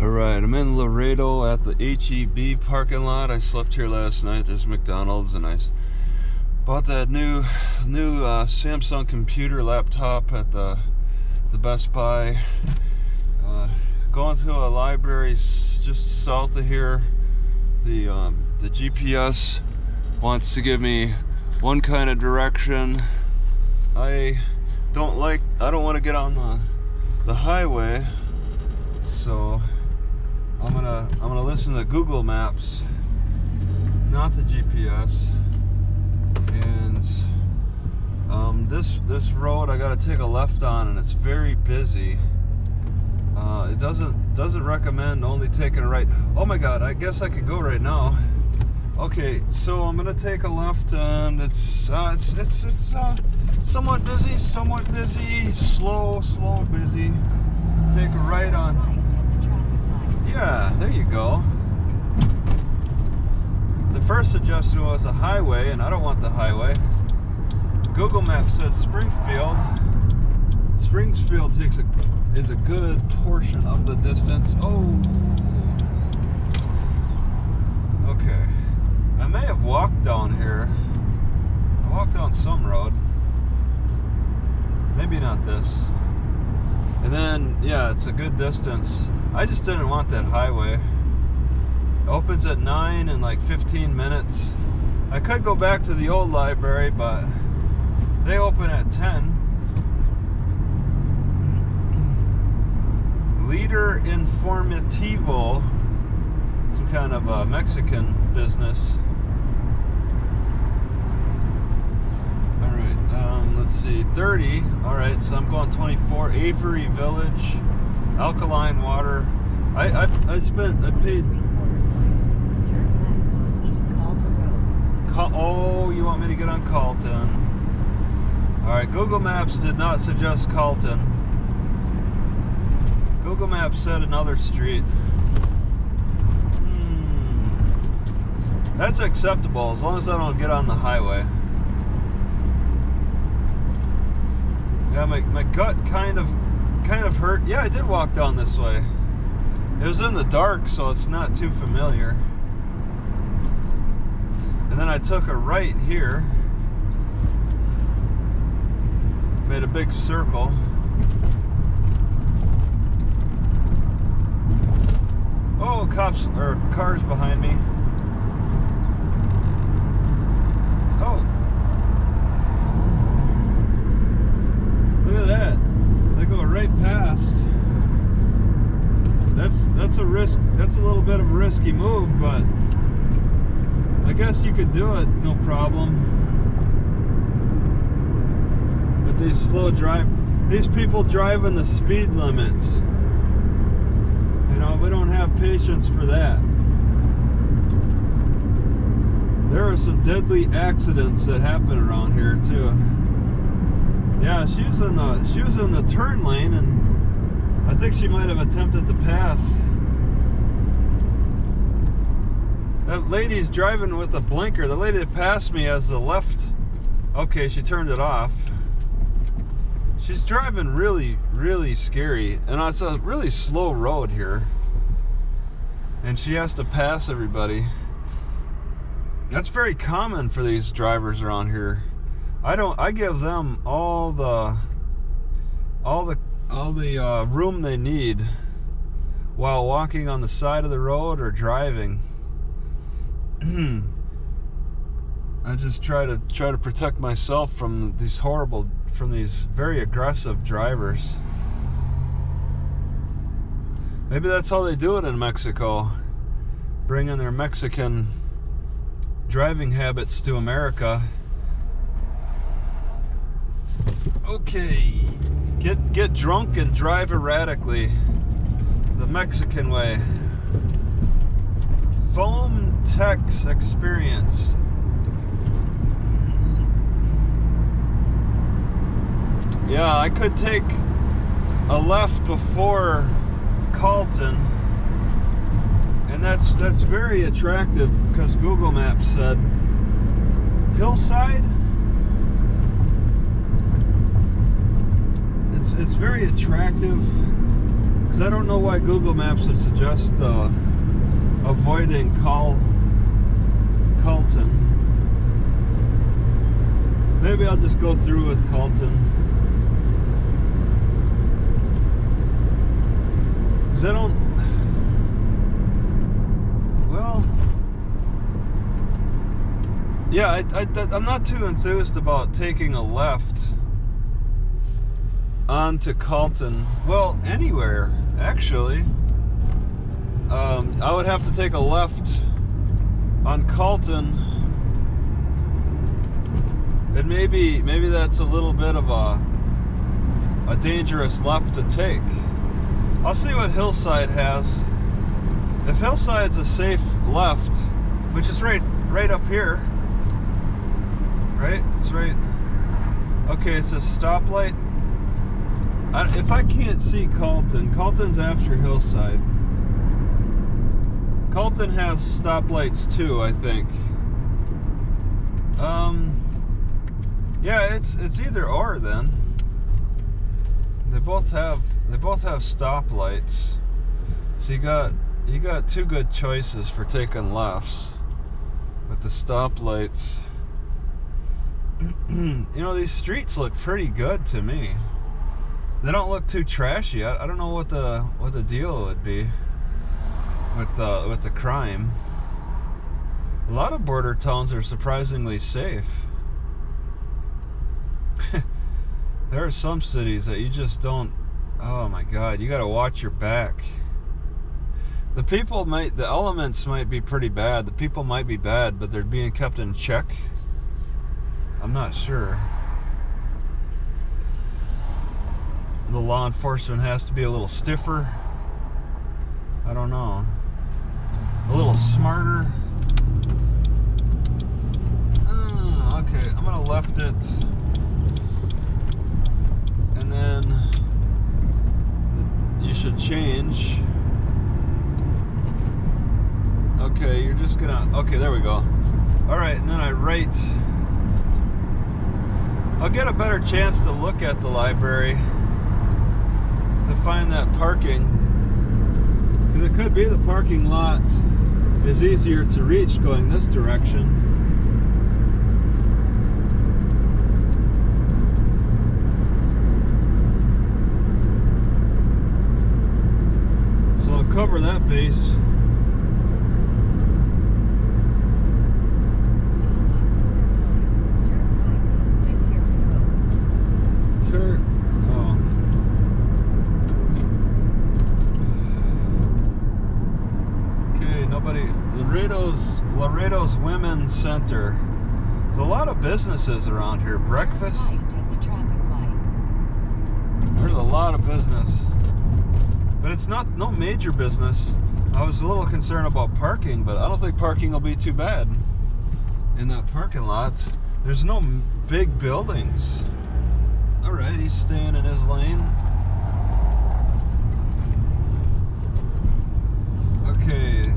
Alright, I'm in Laredo at the HEB parking lot. I slept here last night. There's McDonald's, and I bought that new Samsung computer laptop at the Best Buy. Going to a library just south of here. The GPS wants to give me one kind of direction. I don't want to get on the highway, so I'm gonna listen to Google Maps, not the GPS. And this road I gotta take a left on, and it's very busy. It doesn't recommend only taking a right. Oh my God, I guess I could go right now. Okay, so I'm gonna take a left, and it's somewhat busy, slow busy. Take a right on. Yeah, there you go. The first suggestion was a highway, and I don't want the highway. Google Maps said Springfield. Springfield is a good portion of the distance. Oh, okay. I may have walked down here. I walked down some road. Maybe not this. And then, yeah, it's a good distance. I just didn't want that highway. It opens at 9 in like 15 minutes. I could go back to the old library, but they open at 10. Líder Informativo, some kind of Mexican business. Let's see, 30. All right, so I'm going 24. Avery Village, alkaline water. I paid. Oh, you want me to get on Carlton? All right, Google Maps did not suggest Carlton. Google Maps said another street. That's acceptable as long as I don't get on the highway. Yeah, my gut kind of hurt. Yeah, I did walk down this way. It was in the dark, so it's not too familiar. And then I took a right here. Made a big circle. Oh, cops or cars behind me. Oh. Look at that. They go right past. That's a risk. That's a little bit of a risky move, but I guess you could do it, no problem. But these people driving the speed limits. You know, we don't have patience for that. There are some deadly accidents that happen around here too. Yeah, she was in the turn lane, and I think she might have attempted to pass. That lady's driving with a blinker. The lady that passed me has the left. Okay, she turned it off. She's driving really scary, and it's a really slow road here, and she has to pass everybody. That's very common for these drivers around here. I give them all the room they need while walking on the side of the road or driving. I just try to protect myself from these very aggressive drivers. Maybe that's how they do it in Mexico, bringing their Mexican driving habits to America. Okay, get drunk and drive erratically, the Mexican way. Foam Tech's experience. Yeah, I could take a left before Carlton, and that's very attractive because Google Maps said hillside. It's very attractive because Because I don't know why Google Maps would suggest avoiding Colton. Maybe I'll just go through with Colton. Because I don't... Well... Yeah, I'm not too enthused about taking a left onto Colton. Well, anywhere, actually. I would have to take a left on Colton. And maybe that's a little bit of a dangerous left to take. I'll see what Hillside has. If Hillside's a safe left, which is right up here, right? It's right. Okay, it's a stoplight. If I can't see Colton, Colton's after Hillside. Colton has stoplights too, I think. Yeah, it's either or then. They both have stoplights. So you got two good choices for taking lefts with the stoplights. You know, these streets look pretty good to me. They don't look too trashy. I don't know what the deal would be with the crime. A lot of border towns are surprisingly safe. There are some cities that you just don't. Oh my God, you got to watch your back. The elements might be pretty bad. The people might be bad, but they're being kept in check. I'm not sure. The law enforcement has to be a little stiffer. I don't know. A little smarter. Okay, I'm gonna left it. And then you should change. Okay, you're just gonna, okay, there we go. Alright, and then I right. I'll get a better chance to look at the library to find that parking. Because it could be the parking lot is easier to reach going this direction. So I'll cover that base. Laredo's Women's Center. There's a lot of businesses around here. Breakfast. There's a lot of business. But it's no major business. I was a little concerned about parking, but I don't think parking will be too bad in that parking lot. There's no big buildings. Alright, he's staying in his lane. Okay.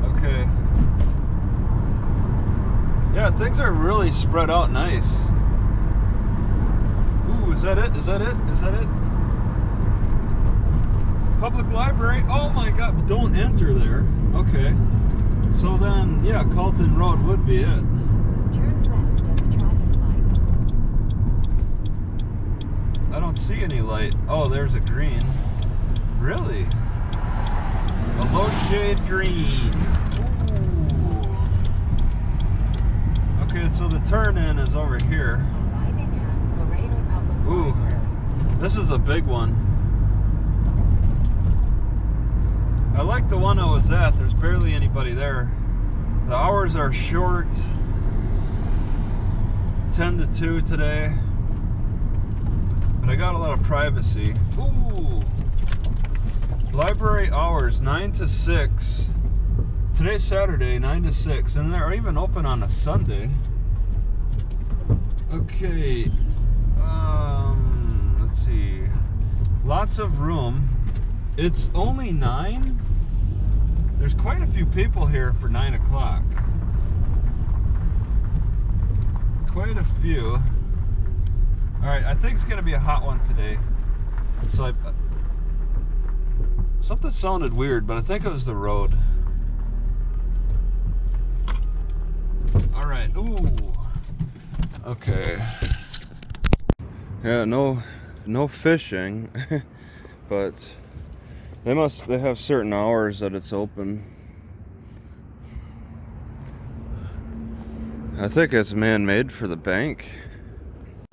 Okay. Yeah, things are really spread out nice. Ooh, is that it? Is that it? Is that it? Public library? Oh my God, don't enter there. Okay. So then, yeah, Colton Road would be it. Turn left at the traffic light. I don't see any light. Oh, there's a green. Really? A low shade green. Ooh. Okay, so the turn in is over here. Arriving at Laredo Public Library. This is a big one. I like the one I was at. There's barely anybody there. The hours are short. 10 to 2 today. But I got a lot of privacy. Ooh. Library hours 9 to 6. Today's Saturday, 9 to 6. And they're even open on a Sunday. Okay. Let's see. Lots of room. It's only 9. There's quite a few people here for 9 o'clock. Quite a few. Alright, I think it's gonna be a hot one today. So something sounded weird, but I think it was the road. Alright, ooh. Okay. Yeah, no fishing, but they have certain hours that it's open. I think it's man-made for the bank.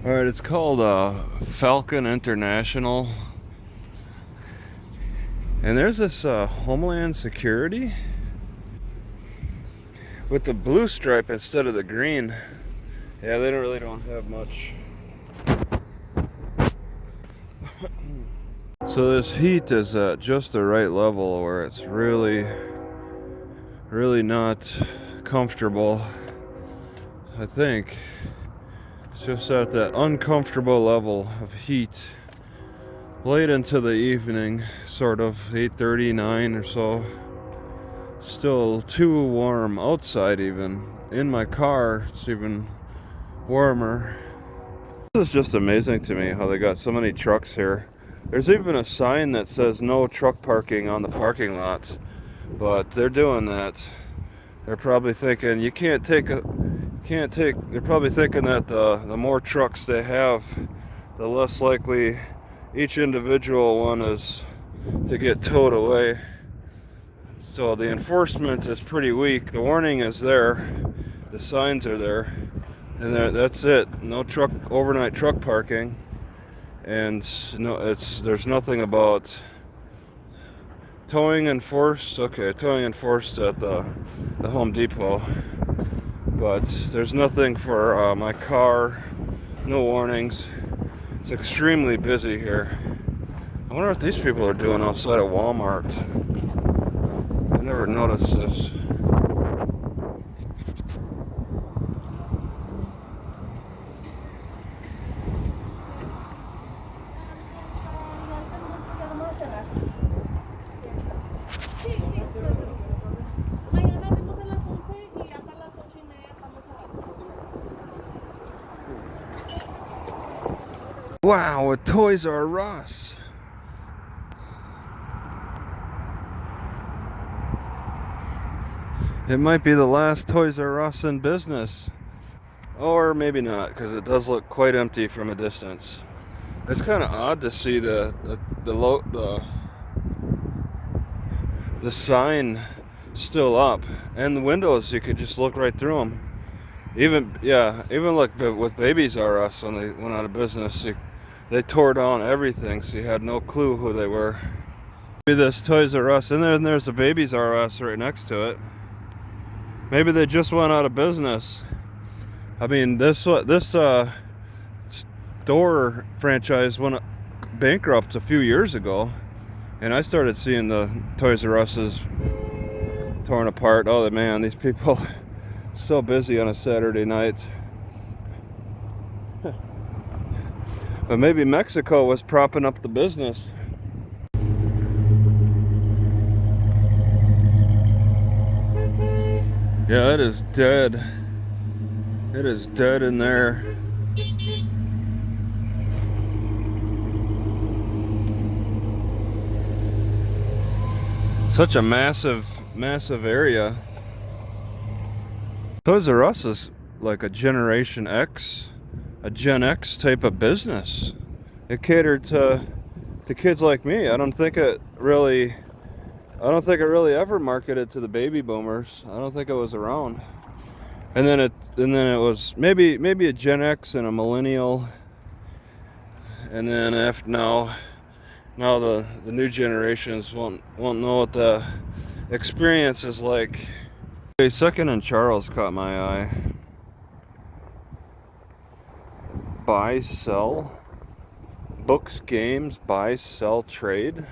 Alright, it's called Falcon International. And there's this Homeland Security with the blue stripe instead of the green. Yeah, they really don't have much. So this heat is at just the right level where it's really not comfortable. I think it's just at that uncomfortable level of heat late into the evening, sort of 8:30, 9 or so. Still too warm outside. Even in my car it's even warmer. This is just amazing to me how they got so many trucks here. There's even a sign that says no truck parking on the parking lot, but they're doing that. They're probably thinking they're probably thinking that the more trucks they have, the less likely each individual one is to get towed away. So the enforcement is pretty weak. The warning is there, the signs are there, and that's it. No overnight truck parking, and there's nothing about towing enforced. Okay, towing enforced at the Home Depot, but there's nothing for my car. No warnings. It's extremely busy here. I wonder what these people are doing outside of Walmart. I never noticed this. Wow, a Toys R Us. It might be the last Toys R Us in business. Or maybe not, because it does look quite empty from a distance. It's kind of odd to see the sign still up, and the windows, you could just look right through them. Even like with Babies R Us, when they went out of business, they tore down everything, so you had no clue who they were. Maybe this Toys R Us, and then there's the Babies R Us right next to it. Maybe they just went out of business. I mean, this store franchise went bankrupt a few years ago, and I started seeing the Toys R Us's torn apart. Oh man, these people so busy on a Saturday night. But maybe Mexico was propping up the business. Yeah, it is dead. It is dead in there. Such a massive area. Toys R Us is like a Generation X, a Gen X type of business. It catered to kids like me. I don't think it really ever marketed to the baby boomers. I don't think it was around. And then it was maybe a Gen X and a millennial. And then after now the new generations won't know what the experience is like. Okay, Second and Charles caught my eye. Buy, sell, books, games, buy, sell, trade.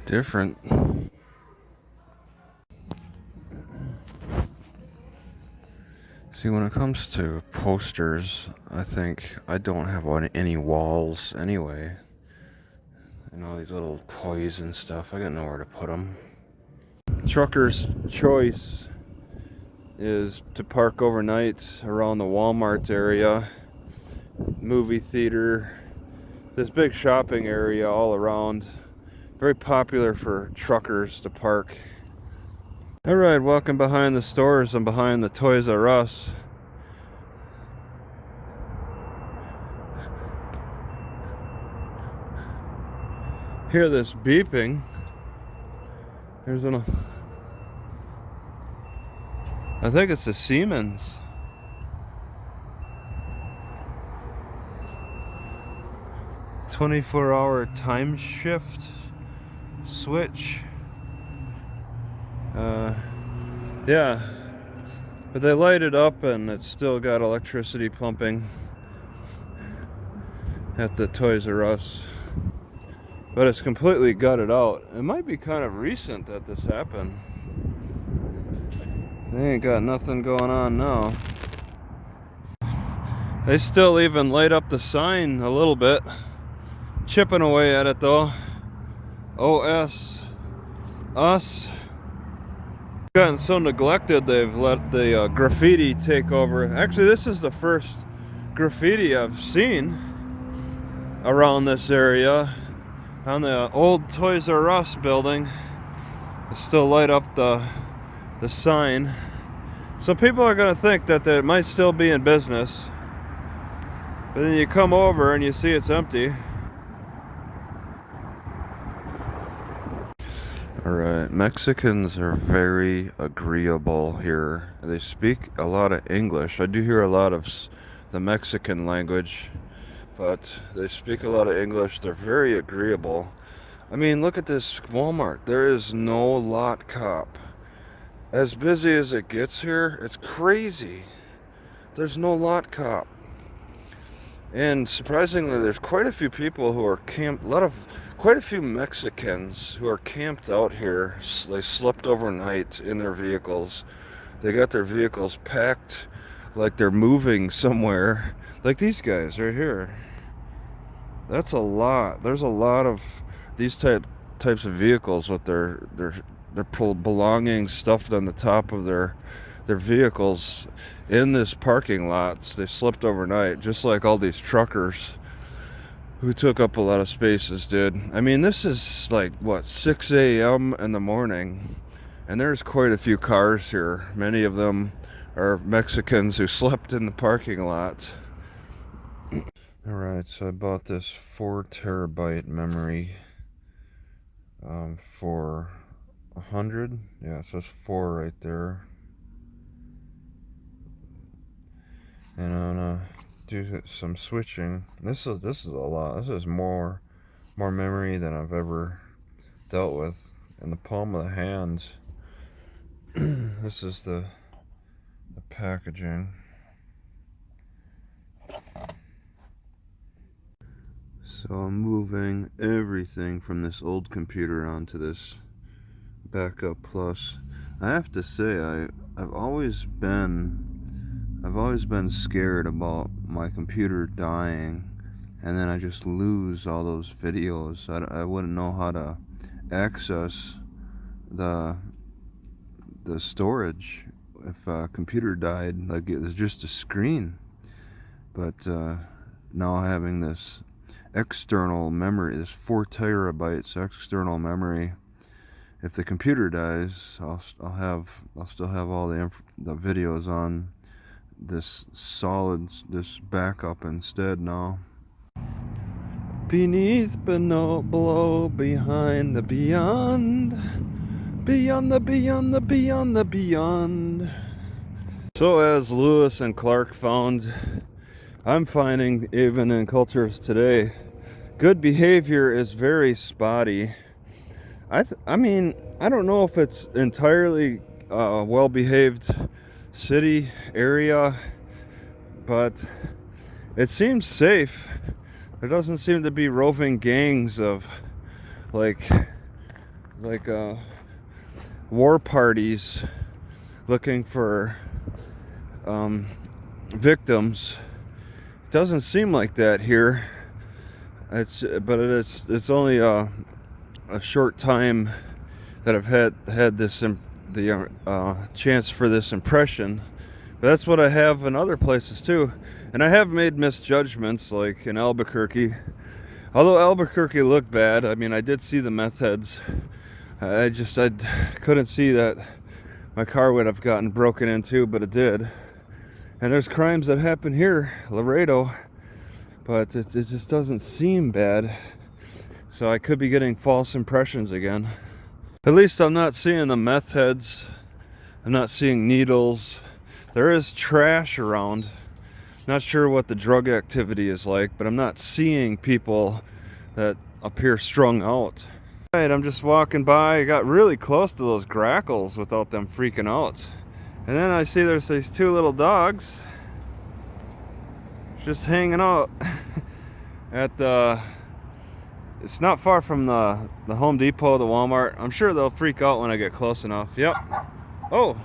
Different. See, when it comes to posters, I think I don't have any walls anyway. And all these little toys and stuff, I got nowhere to put them. trucker's choice is to park overnight around the Walmart area, movie theater, this big shopping area all around. Very popular for truckers to park. Alright, walking behind the stores and behind the Toys R Us. Hear this beeping. There's I think it's a Siemens. "24-hour time shift switch." Yeah, but they light it up and it's still got electricity pumping at the Toys R Us. But it's completely gutted out. It might be kind of recent that this happened. They ain't got nothing going on now. They still even light up the sign a little bit. Chipping away at it though. OS us. Gotten so neglected they've let the graffiti take over. Actually, this is the first graffiti I've seen around this area. On the old Toys R Us building, they still light up the sign. So people are going to think that it might still be in business. But then you come over and you see it's empty. Alright, Mexicans are very agreeable here. They speak a lot of English. I do hear a lot of the Mexican language, but they speak a lot of English. They're very agreeable. I mean, look at this Walmart. There is no lot cop. As busy as it gets here, it's crazy. There's no lot cop. And surprisingly, there's quite a few people who are camped, quite a few Mexicans who are camped out here. They slept overnight in their vehicles. They got their vehicles packed like they're moving somewhere. Like these guys right here. That's a lot. There's a lot of these types of vehicles with their belongings stuffed on the top of their vehicles in this parking lot. They slept overnight, just like all these truckers who took up a lot of spaces did. I mean, this is like, what, 6 a.m. in the morning, and there's quite a few cars here. Many of them are Mexicans who slept in the parking lot. Alright, so I bought this 4 terabyte memory for $100. Yeah, so it's 4 right there. And I'm gonna do some switching. This is a lot. This is more memory than I've ever dealt with in the palm of the hand. This is the packaging. So I'm moving everything from this old computer onto this Backup Plus. I have to say, I've always been scared about my computer dying and then I just lose all those videos. I wouldn't know how to access the storage if a computer died. Like, it was just a screen. But now having this external memory, this 4 terabytes external memory, if the computer dies, I'll still have all the videos on this backup instead now. Beneath, below, behind the beyond, beyond the beyond the beyond the beyond. So as Lewis and Clark found, I'm finding even in cultures today, good behavior is very spotty. I mean, I don't know if it's entirely well-behaved city area, but it seems safe. There doesn't seem to be roving gangs of like war parties looking for victims. It doesn't seem like that here. It's only a short time that have had this chance for this impression. But that's what I have in other places too. And I have made misjudgments, like in Albuquerque. Although Albuquerque looked bad, I mean, I did see the meth heads. I couldn't see that my car would have gotten broken into, but it did. And there's crimes that happen here, Laredo, but it just doesn't seem bad. So I could be getting false impressions again. At least I'm not seeing the meth heads. I'm not seeing needles. There is trash around. Not sure what the drug activity is like, but I'm not seeing people that appear strung out. Alright, I'm just walking by. I got really close to those grackles without them freaking out. And then I see there's these two little dogs just hanging out at it's not far from the Home Depot, the Walmart. I'm sure they'll freak out when I get close enough. Yep. Oh,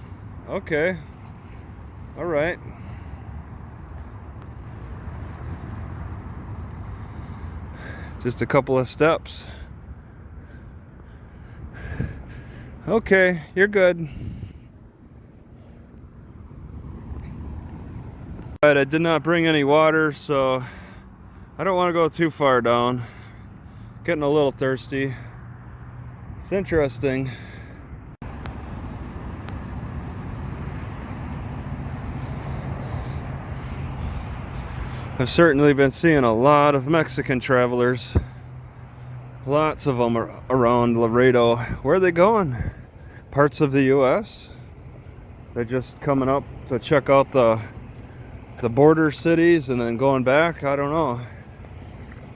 okay. All right. Just a couple of steps. Okay, you're good. Alright, I did not bring any water, so I don't want to go too far down. Getting a little thirsty. It's interesting. I've certainly been seeing a lot of Mexican travelers. Lots of them are around Laredo. Where are they going? Parts of the US? They're just coming up to check out the border cities and then going back. I don't know.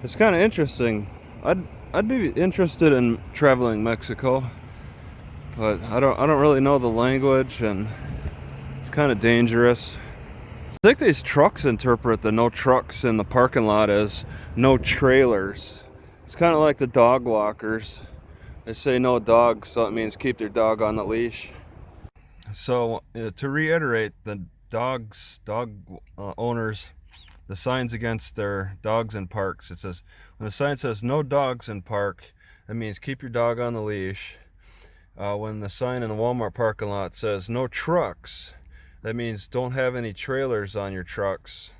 It's kind of interesting. I'd be interested in traveling Mexico, but I don't really know the language, and it's kind of dangerous. I think these trucks interpret the no trucks in the parking lot as no trailers. It's kind of like the dog walkers. They say no dogs, so it means keep their dog on the leash. So to reiterate, the dog owners, the signs against their dogs in parks, it says, when the sign says no dogs in park, that means keep your dog on the leash. When the sign in the Walmart parking lot says no trucks, that means don't have any trailers on your trucks.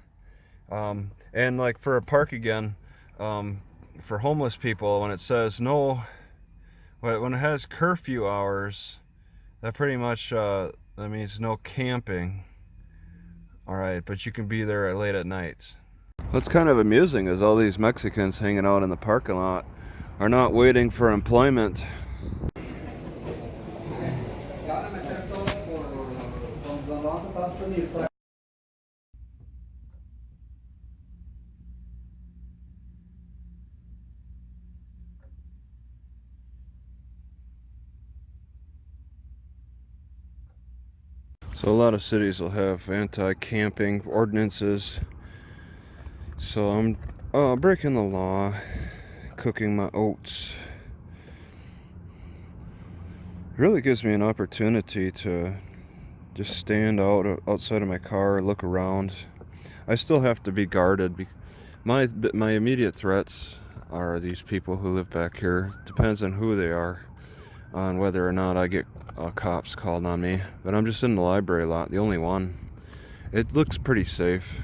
And like for a park again, for homeless people, when it says no, when it has curfew hours, that pretty much that means no camping. All right, but you can be there late at night. What's kind of amusing is all these Mexicans hanging out in the parking lot are not waiting for employment. So a lot of cities will have anti-camping ordinances. So I'm breaking the law, cooking my oats. It really gives me an opportunity to just stand outside of my car, look around. I still have to be guarded. My immediate threats are these people who live back here. Depends on who they are, on whether or not I get cops called on me. But I'm just in the library lot, the only one. It looks pretty safe.